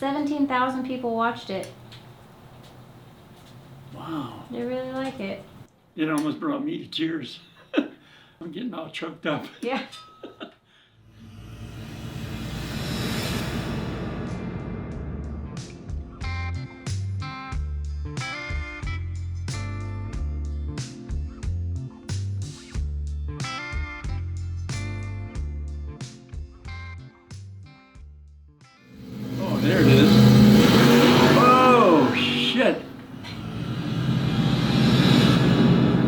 17,000 people watched it. Wow. They really like it. It almost brought me to tears. I'm getting all choked up. Yeah. Oh, there it is. Oh, shit.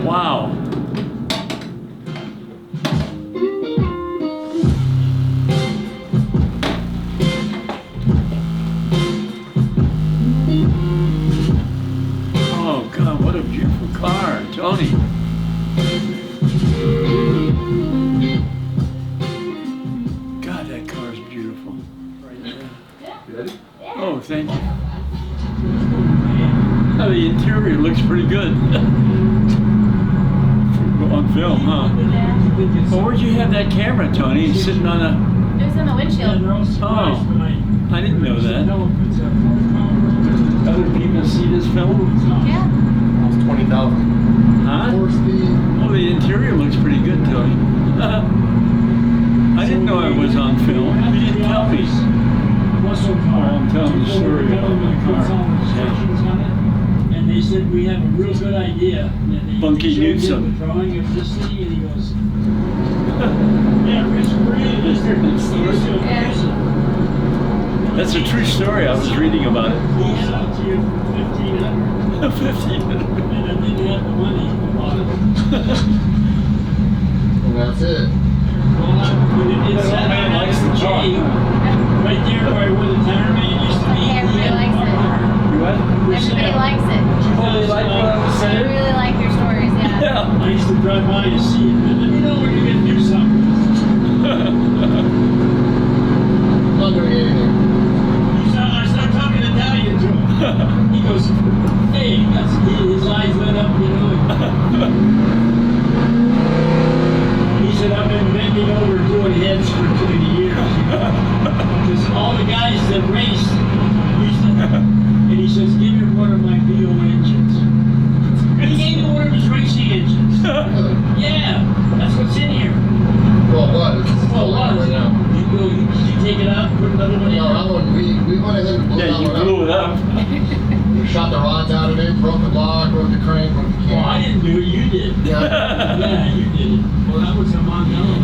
Wow. Oh, God, what a beautiful car, Tony. God, that car is beautiful. Right there. You ready? Oh, thank you. Oh, the interior looks pretty good. On film, huh? Yeah. Well, where'd you have that camera, Tony? Sitting on a... It was in the windshield. Oh, I didn't know that. Other people see this film? Yeah. Almost 20,000. Huh? Force feed. Oh, the interior looks pretty good, Tony. I didn't know it was on film. You didn't tell me. Oh, I'm telling the story about my car. And they said, we have a real good idea. And they Bunky showed him Newsom. the drawing of this thing, and he goes, yeah, Rich Reed is there. That's a true story. I was reading about it. He had out to you for 1,500. 1,500. And I didn't have the money to buy it. And that's it. Well, it's That old man likes the car. right there where the tire man used to be. Everybody likes it. You what? Everybody likes it. Oh, they like what I was They saying? really like your stories, yeah. Yeah. I used to drive by to see it, but let me know when you're gonna do something. Not doing anything. I started talking Italian to him. He goes, hey, his eyes lit up, you know. He said, I've been bending over doing heads for 20 years. Because all the guys that raced used to, and he says, give me one of my VO engines. He gave me one of his racing engines. Yeah, that's what's in here. Well, what? It's Well, full on what? right now. You take it out, put another one in. No, that one, we went ahead and blew Yeah, that you one blew it up. up. We shot the rods out of it, broke the block, broke the crank, broke the Well, I can. didn't do it, you did. Yeah. Yeah, you did it. Well, that was a Montano.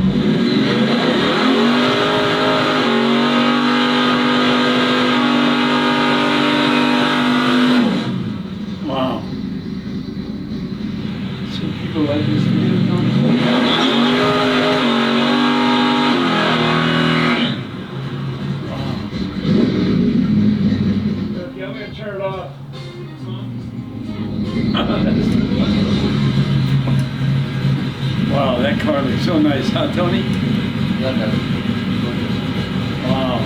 Wow. So people like this video, Tony? Yeah, I'm gonna turn it off. Wow, that car looks so nice, huh, Tony? Yeah, man. Wow.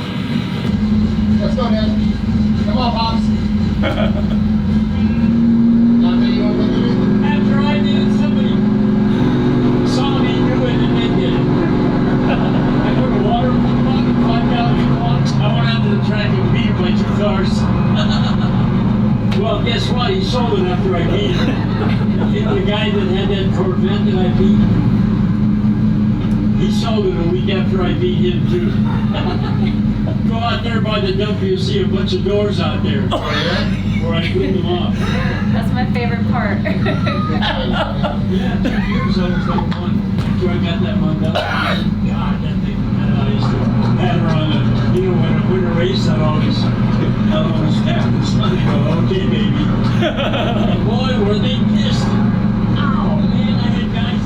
Let's go, Dad. Come on, Pops. Not that you want to look at it? After I did it, somebody saw me do it and they did it. I put a water bottle, 5,000 watts. I went out to the track and beat my 2 cars. Well, guess what? He sold it after I beat him. You know, the guy that had that Corvette that I beat, he sold it a week after I beat him too. Go out there by the dump, you'll see a bunch of doors out there Oh, yeah? where I cleaned them off. That's my favorite part. Yeah, 2 years I was like one after I got that one done. God, that thing, man, I used to have her on the, you know, when I win a race, I'd always tap this money and go, okay, baby. And boy, were they pissed. Oh, man, I had guys.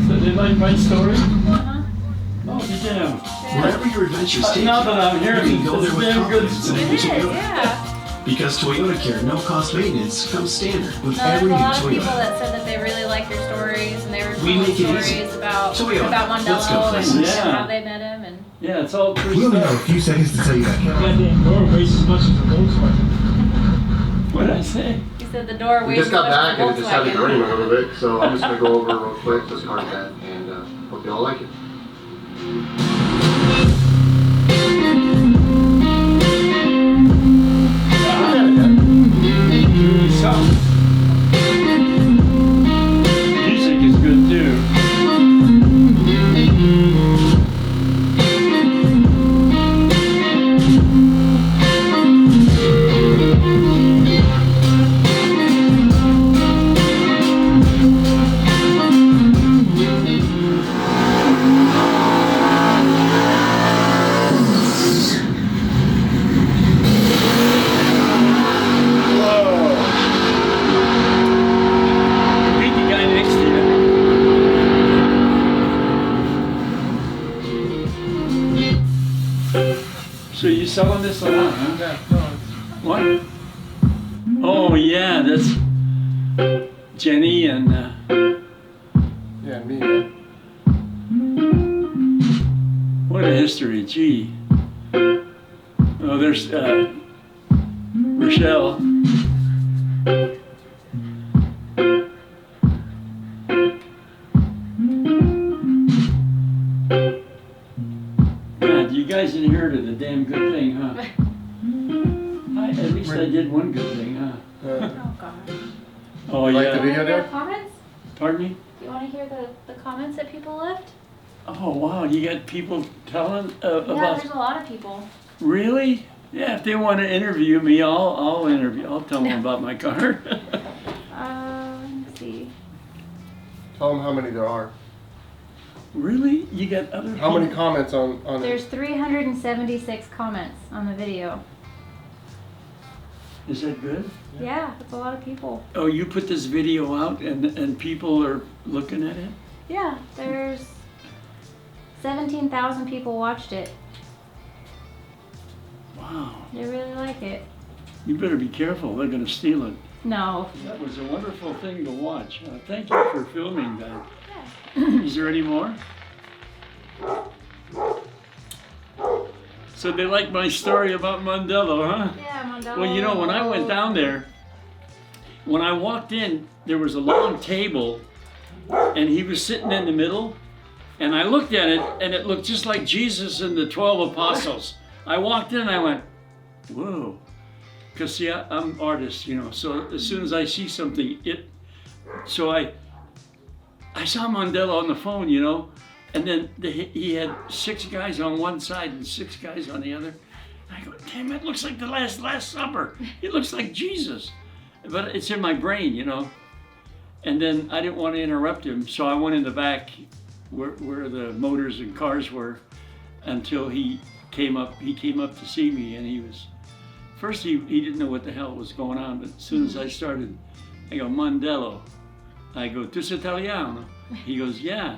So they like my story? Uh-huh. Oh, yeah. Wherever your adventures take Now that I'm here, you can go there with it's damn good. confidence and It is, enjoy. yeah. Because Toyota Care no-cost maintenance comes standard with No, there's every a new lot of people Toyota. that said that they really like your stories, and they were We telling make it easy. stories about Toyota, let's go Mondello places. and Yeah. how they met him. And Yeah, it's all true We only have a stuff. few seconds to tell you that. Goddamn door weighs as much as a Volkswagen. What did I say? he said the door We weighs just got as much back as and it just had to Volkswagen. rain a little bit, so I'm just gonna go over real quick this Corvette and hope you all like it. selling this a lot, huh? Yeah, no, What? Oh yeah, that's Jenny and yeah, me. Man. what a history, gee. Oh, there's Rochelle. God, you guys inherited a damn good thing, huh? At least I did one good thing, huh? Oh God. Oh Like yeah. the video, hear Dad? comments? Pardon me? Do you want to hear the comments that people left? Oh wow, you got people telling Yeah, about. there's a lot of people. Really? Yeah, if they want to interview me, I'll interview. I'll tell them about my car. Let's see. Tell them how many there are. Really? You got other How many people? comments on it? There's 376 comments on the video. Is that good? Yeah, that's a lot of people. Oh, you put this video out and people are looking at it? Yeah, there's 17,000 people watched it. Wow. They really like it. You better be careful. They're going to steal it. No. That was a wonderful thing to watch. Thank you for filming that. Yeah. Is there any more? So they like my story about Mondello, huh? Yeah, Mondello. Well, you know, when I went down there, when I walked in, there was a long table, and he was sitting in the middle, and I looked at it, and it looked just like Jesus and the 12 apostles. I walked in, and I went, whoa. Because, see, I'm an artist, you know, so as soon as I see something, so I saw Mondello on the phone, you know, and then he had 6 guys on one side and 6 guys on the other. I go, damn, it looks like the Last Supper. It looks like Jesus. But it's in my brain, you know. And then I didn't want to interrupt him, so I went in the back where the motors and cars were until he came up. He came up to see me, and he was, first he didn't know what the hell was going on, but as soon as I started, I go, Mondello. I go, tu sei italiano? He goes, yeah.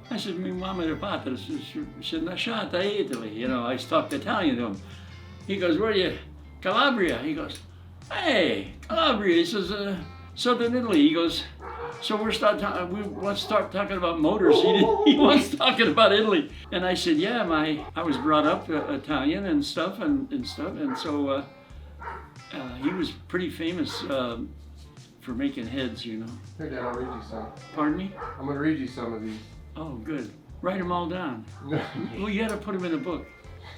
I said, mi mamma e padre sono lasciata Italy. You know, I talked Italian to him. He goes, where are you? Calabria. He goes, hey, Calabria. He says, Southern Italy. He goes, so we want to start talking about motors. He wants talking about Italy. And I said, yeah, I was brought up Italian and stuff. And so he was pretty famous for making heads, you know. Here, Dad, I'll read you some. Pardon me? I'm going to read you some of these. Oh, good. Write them all down. Well, you got to put them in a book.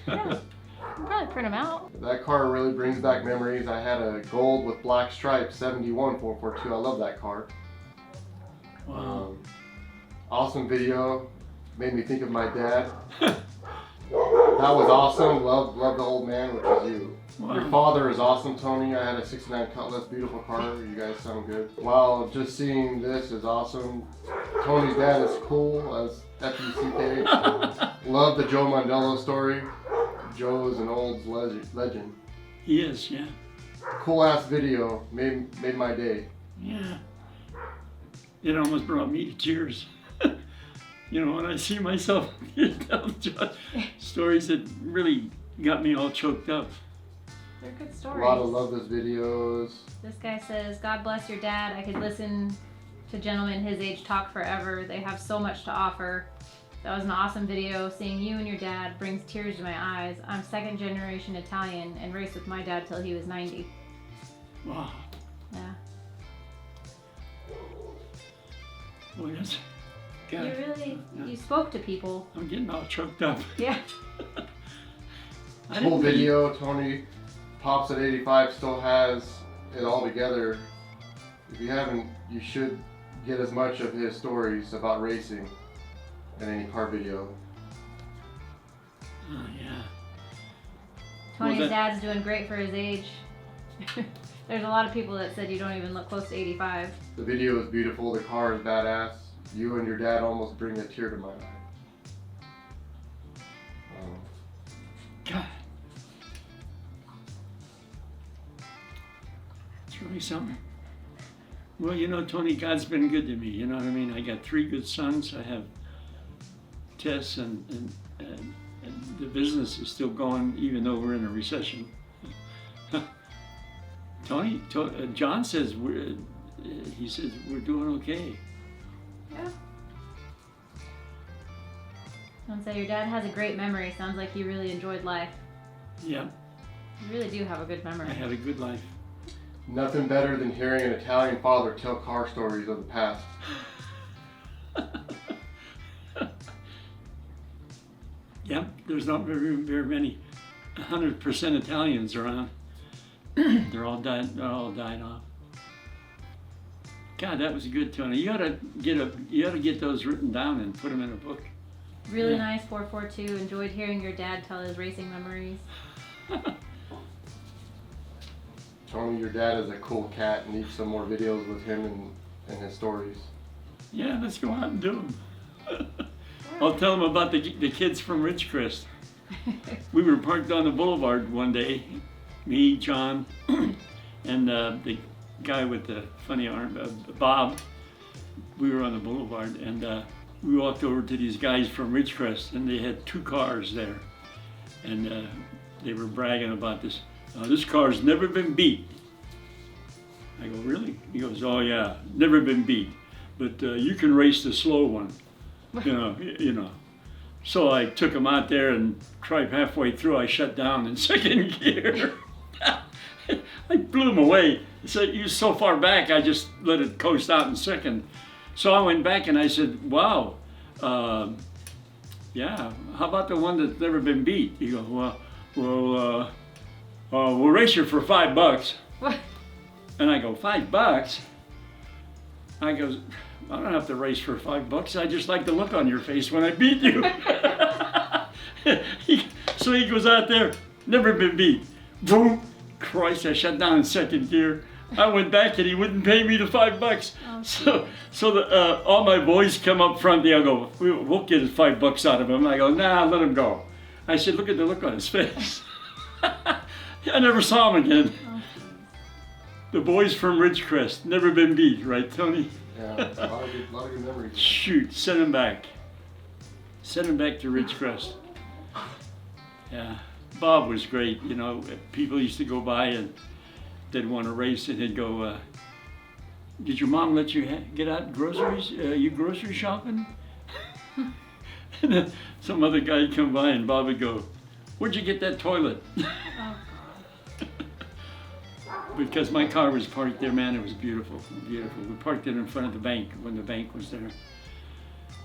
Yeah. I'll probably print them out. That car really brings back memories. I had a gold with black stripes, 71 442. I love that car. Wow. Awesome video. Made me think of my dad. That was awesome. Love the old man, which is you. Wow. Your father is awesome, Tony. I had a 69 Cutlass, beautiful car. You guys sound good. Wow, just seeing this is awesome. Tony's dad is cool as F-U-C-K. Love the Joe Mondello story. Joe is an old legend. He is, yeah. Cool ass video. Made my day. Yeah. It almost brought me to tears. You know, when I see myself tell stories that really got me all choked up. They're good A stories. lot of love those videos. This guy says, God bless your dad. I could listen to gentlemen his age talk forever. They have so much to offer. That was an awesome video. Seeing you and your dad brings tears to my eyes. I'm 2nd generation Italian and raced with my dad till he was 90. Wow. Yeah. Boy, that's, God, You really, yeah. you spoke to people. I'm getting all choked up. Yeah. I Cool didn't video. Tony Pops at 85 still has it all together. If you haven't, you should get as much of his stories about racing in any car video. Oh, yeah. Tony's Well, dad's doing great for his age. There's a lot of people that said you don't even look close to 85. The video is beautiful. The car is badass. You and your dad almost bring a tear to my eye. God. It's really something. Well, you know, Tony, God's been good to me. You know what I mean? I got 3 good sons. I have Tess and the business is still going, even though we're in a recession. John says he says we're doing okay. Yeah. Don't say your dad has a great memory. Sounds like you really enjoyed life. Yeah, You really do have a good memory. I had a good life. Nothing better than hearing an Italian father tell car stories of the past. Yeah, there's not very many 100% Italians around. They're all died off. God, that was good, Tony. You ought to get those written down and put them in a book. Really Yeah. nice 442. Enjoyed hearing your dad tell his racing memories. Tony, your dad is a cool cat. Need some more videos with him and his stories. Yeah, let's go out and do them. I'll tell them about the kids from Ridgecrest. We were parked on the boulevard one day, me, John, and the guy with the funny arm, Bob. We were on the boulevard, and we walked over to these guys from Ridgecrest, and they had 2 cars there, and they were bragging about this. This car's never been beat. I go, really? He goes, oh yeah, never been beat, but you can race the slow one. You know. So I took him out there, and tried halfway through, I shut down in second gear. I blew him away. So he was so far back, I just let it coast out in second. So I went back and I said, wow, yeah, how about the one that's never been beat? He goes, well, we'll race you for $5. What? And I go, $5? I goes, I don't have to race for $5. I just like the look on your face when I beat you. So he goes out there, never been beat. Boom! Christ, I shut down in second gear. I went back and he wouldn't pay me the $5. Oh, So all my boys come up front. They'll go, we'll get his $5 out of him. I go, nah, let him go. I said, look at the look on his face. I never saw him again. Oh, The boys from Ridgecrest, never been beat, right, Tony? Yeah, a lot of good memories. Shoot, send him back. Send him back to Ridgecrest. Yeah, Bob was great. You know, people used to go by and they'd want to race, and they'd go, did your mom let you get out groceries? You grocery shopping? And then some other guy would come by and Bob would go, where'd you get that toilet? oh Because my car was parked there, man, it was beautiful, beautiful. We parked it in front of the bank when the bank was there.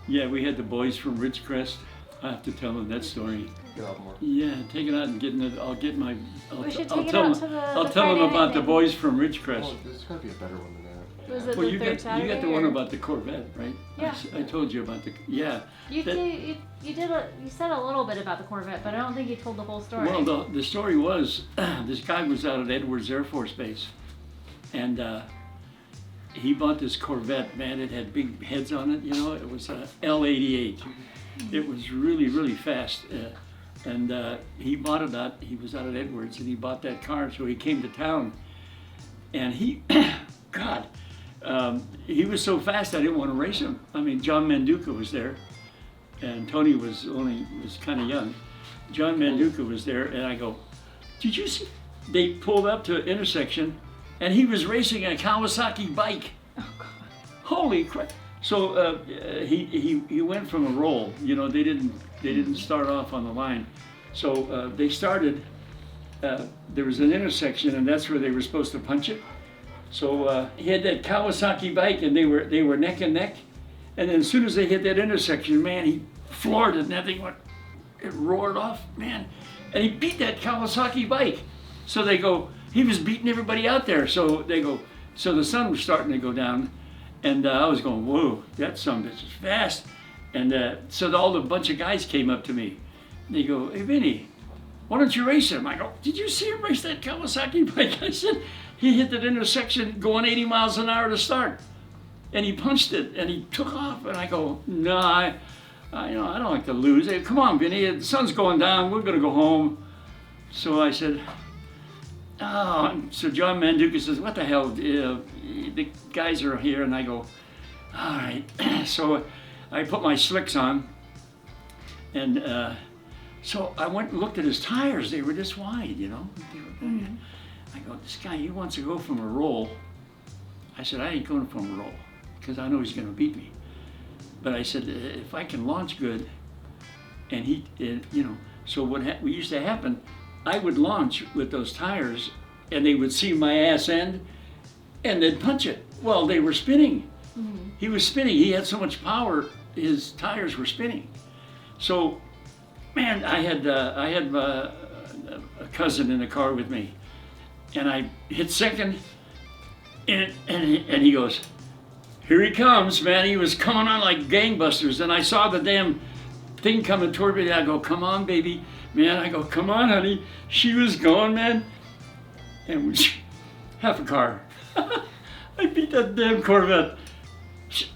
Yeah, we had the boys from Ridgecrest. I have to tell them that story. Get out more. Yeah, take it out and get it. I'll get my. We should I'll take it tell out them. to the I'll the tell them Friday about night the thing. boys from Ridgecrest. Oh, this has got to be a better one than that. Was it Well, the you third got Saturday? the one or- about the Corvette, right? Yeah. I told you about the. Yeah. You that- you said a little bit about the Corvette, but I don't think you told the whole story. Well, the story was, this guy was out at Edwards Air Force Base, and he bought this Corvette, man. It had big heads on it, you know. It was a L88. It was really, really fast. And he bought it out, he was out at Edwards, and he bought that car, so he came to town. And he, God, he was so fast I didn't want to race him. I mean, John Manduca was there, and Tony was kind of young. John Manduca was there, and I go, did you see? They pulled up to an intersection, and he was racing a Kawasaki bike. Oh God. Holy crap! So he went from a roll. You know, they didn't start off on the line. So they started. There was an intersection, and that's where they were supposed to punch it. So he had that Kawasaki bike, and they were neck and neck. And then as soon as they hit that intersection, man, he floored it, and that thing it roared off, man. And he beat that Kawasaki bike. So they go, he was beating everybody out there. So they go, so the sun was starting to go down, and I was going, whoa, that son of a bitch is fast. And so all the bunch of guys came up to me. They go, hey, Vinny, why don't you race him? I go, did you see him race that Kawasaki bike? I said, he hit that intersection going 80 miles an hour to start. And he punched it, and he took off. And I go, no, I don't like to lose. Hey, come on, Vinny, the sun's going down. We're going to go home. So I said, oh. So John Manduca says, what the hell? The guys are here. And I go, all right. So I put my slicks on, and So I went and looked at his tires. They were this wide, you know. I go, this guy, he wants to go from a roll. I said, I ain't going from a roll because I know he's going to beat me. But I said, if I can launch good, and he, you know, so what used to happen, I would launch with those tires and they would see my ass end and they'd punch it. Well, they were spinning. He was spinning. He had so much power, his tires were spinning. So, man, I had a cousin in the car with me, and I hit second, and he goes, here he comes, man. He was coming on like gangbusters, and I saw the damn thing coming toward me. I go, come on, baby, man. I go, come on, honey. She was going, man, and we half a car. I beat that damn Corvette,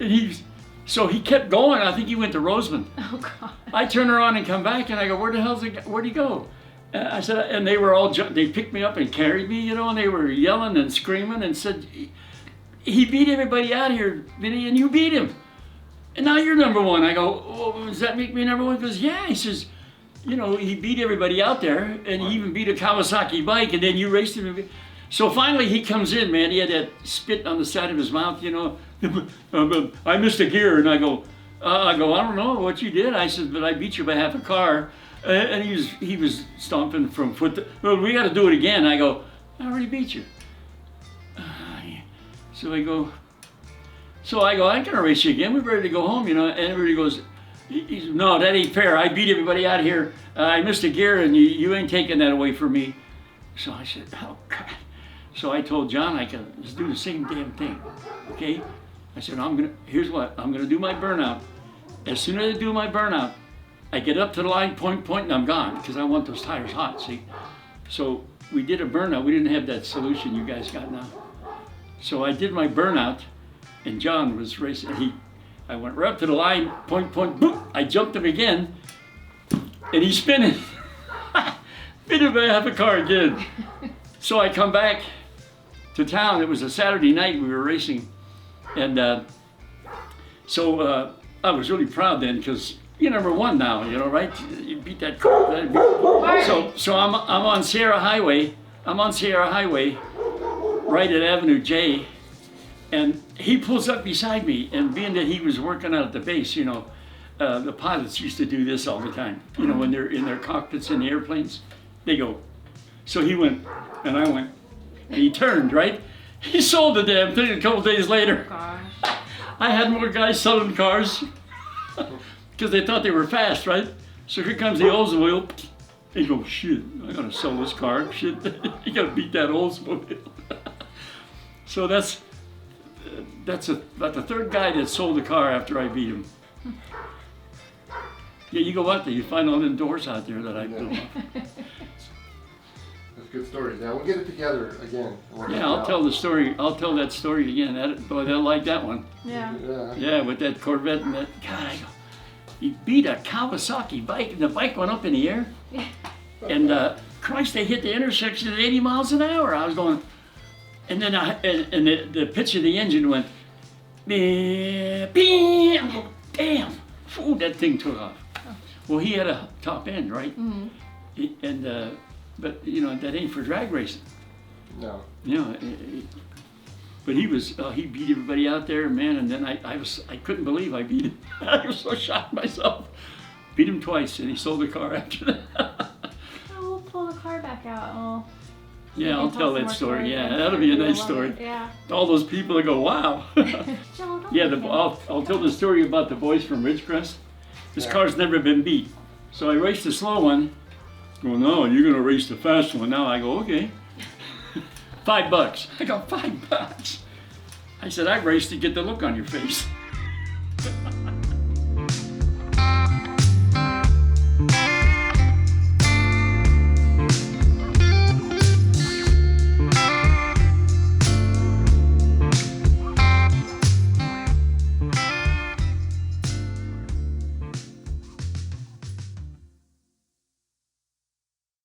and so he kept going. I think he went to Roseman. Oh God. I turn around and come back, and I go, where'd he go? I said, and they were all, they picked me up and carried me, you know, and they were yelling and screaming and said, he beat everybody out here, Vinny, and you beat him. And now you're number one. I go, oh, does that make me number one? He goes, yeah. He says, you know, he beat everybody out there, and he even beat a Kawasaki bike, and then you raced him. So finally he comes in, man. He had that spit on the side of his mouth, you know. I missed a gear, and I go, I don't know what you did. I said, but I beat you by half a car. And he was stomping from foot to, well, we got to do it again. I go, I already beat you. So I go, I'm gonna race you again. We're ready to go home, you know. And everybody goes, no, that ain't fair. I beat everybody out here. I missed a gear, and you ain't taking that away from me. So I said, oh God. So I told John, I could let's do the same damn thing, okay? I said, here's what, I'm gonna do my burnout. As soon as I do my burnout, I get up to the line, point, and I'm gone, because I want those tires hot, see? So we did a burnout. We didn't have that solution you guys got now. So I did my burnout, and John was racing. I went right up to the line, point, boop. I jumped him again, and he's spinning. Spinning by half a car again. So I come back to town. It was a Saturday night. We were racing, and so I was really proud then because you're number one now. You know, right? You beat that car. So I'm on Sierra Highway. Right at Avenue J, and he pulls up beside me, and being that he was working out at the base, you know, the pilots used to do this all the time, you know, when they're in their cockpits in the airplanes, they go. So he went, and I went, and he turned, right? He sold the damn thing a couple days later. Gosh. I had more guys selling cars, because they thought they were fast, right? So here comes the Oldsmobile. They go, shit, I gotta sell this car, shit, you gotta beat that Oldsmobile. So that's about the third guy that sold the car after I beat him. Yeah, you go out there, you find all them doors out there that I blew off. That's good stories. Now we'll get it together again. Yeah, I'll tell the story. I'll tell that story again. Boy, they'll like that one. Yeah. Yeah, with that Corvette and that. God, I go, he beat a Kawasaki bike, and the bike went up in the air. And Christ, they hit the intersection at 80 miles an hour. I was going. And then the pitch of the engine went, beep, beep. I go, damn, ooh, that thing took off. Well, he had a top end, right? And but you know that ain't for drag racing. No. You know, but he beat everybody out there, man. And then I couldn't believe I beat him. I was so shocked myself. Beat him twice, and he sold the car after that. We'll pull the car back out. Yeah, I'll tell that story. Yeah, that'll be a nice story. Yeah. All those people that go, wow. Yeah, I'll tell the story about the boys from Ridgecrest. This car's never been beat. So I raced the slow one. Well, no, you're going to race the fast one. Now I go, okay. $5. I go, $5. I said, I raced to get the look on your face.